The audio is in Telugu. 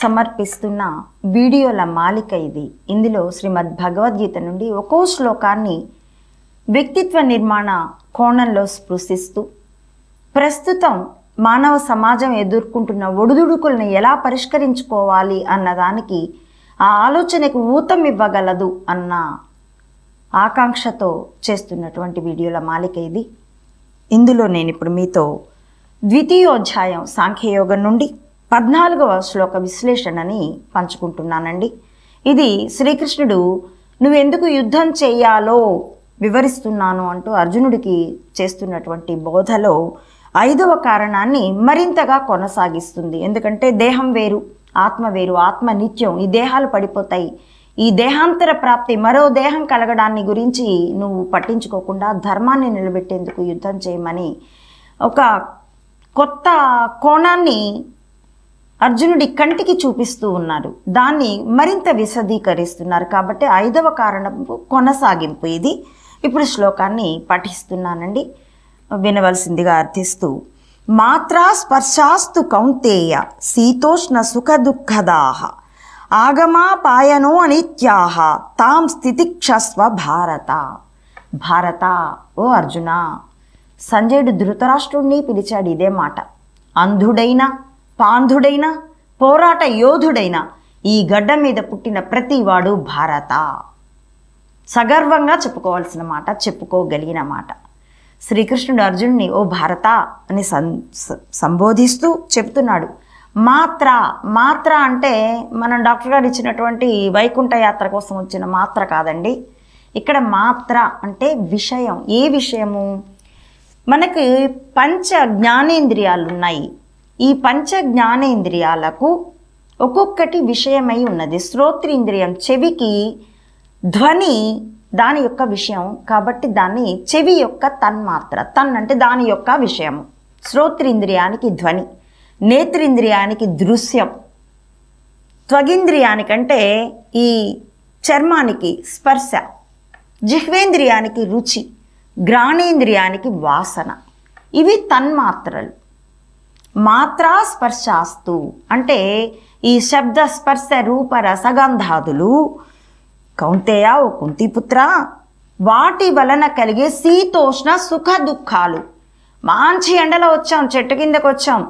సమర్పిస్తున్న వీడియోల మాలిక ఇది. ఇందులో శ్రీమద్ భగవద్గీత నుండి ఒక్కో శ్లోకాన్ని వ్యక్తిత్వ నిర్మాణ కోణంలో స్పృశిస్తూ ప్రస్తుతం మానవ సమాజం ఎదుర్కొంటున్న ఒడిదుడుకులను ఎలా పరిష్కరించుకోవాలి అన్నదానికి ఆ ఆలోచనకు ఊతం ఇవ్వగలదు అన్న ఆకాంక్షతో చేస్తున్నటువంటి వీడియోల మాలిక ఇది. ఇందులో నేను ఇప్పుడు మీతో ద్వితీయోధ్యాయం సాంఖ్యయోగం నుండి 14వ శ్లోక విశ్లేషణని పంచుకుంటున్నానండి. ఇది శ్రీకృష్ణుడు నువ్వెందుకు యుద్ధం చెయ్యాలో వివరిస్తున్నాను అంటూ అర్జునుడికి చేస్తున్నటువంటి బోధలో 5వ కారణాన్ని మరింతగా కొనసాగిస్తుంది. ఎందుకంటే దేహం వేరు, ఆత్మ వేరు, ఆత్మ నిత్యం, ఈ దేహాలు పడిపోతాయి. ఈ దేహాంతర ప్రాప్తి, మరో దేహం కలగడాన్ని గురించి నువ్వు పట్టించుకోకుండా ధర్మాన్ని నిలబెట్టేందుకు యుద్ధం చేయమని ఒక కొత్త కోణాన్ని అర్జునుడి కంటికి చూపిస్తూ ఉన్నారు. దాన్ని మరింత విశదీకరిస్తున్నారు. కాబట్టి 5వ కారణం కొనసాగింపు ఇది. ఇప్పుడు శ్లోకాన్ని పఠిస్తున్నానండి, వినవలసిందిగా అర్థిస్తూ. మాత్రా స్పర్శాస్తు కౌంతేయ శీతోష్ణ సుఖ దుఃఖదాః ఆగమాపాయనో అనిత్యాః తాం స్థితిక్షస్వ భారత. భారత, ఓ అర్జున, సంజయుడు ధృతరాష్ట్రుడిని పిలిచాడు ఇదే మాట. అంధుడైన, పాంధుడైన, పోరాట యోధుడైన ఈ గడ్డ మీద పుట్టిన ప్రతివాడు భారత. సగర్వంగా చెప్పుకోవాల్సిన మాట, చెప్పుకోగలిగిన మాట. శ్రీకృష్ణుడు అర్జునుడిని ఓ భారత అని సంబోధిస్తూ చెప్తున్నాడు. మాత్ర, మాత్ర అంటే మనం డాక్టర్ గారు ఇచ్చినటువంటి వైకుంఠ యాత్ర కోసం వచ్చిన మాత్ర కాదండి. ఇక్కడ మాత్ర అంటే విషయం. ఏ విషయము? మనకి పంచ జ్ఞానేంద్రియాలు ఉన్నాయి. ఈ పంచ జ్ఞానేంద్రియాలకు ఒక్కొక్కటి విషయమై ఉన్నది. శ్రోత్రేంద్రియం, చెవికి ధ్వని దాని యొక్క విషయం, కాబట్టి దాన్ని చెవి యొక్క తన్మాత్ర. తన్ అంటే దాని యొక్క విషయము. శ్రోత్రేంద్రియానికి ధ్వని, నేత్రేంద్రియానికి దృశ్యం, త్వగింద్రియానికంటే ఈ చర్మానికి స్పర్శ, జిహ్వేంద్రియానికి రుచి, గ్రాణేంద్రియానికి వాసన. ఇవి తన్మాత్రలు. మాత్రా స్పర్శాస్తు అంటే ఈ శబ్ద స్పర్శ రూప రసగంధాదులు కౌంతేయ, ఓ కుంతిపుత్ర, వాటి వలన కలిగే శీతోష్ణ సుఖ దుఃఖాలు. మంచి ఎండలో వచ్చాం, చెట్టు కిందకు వచ్చాం,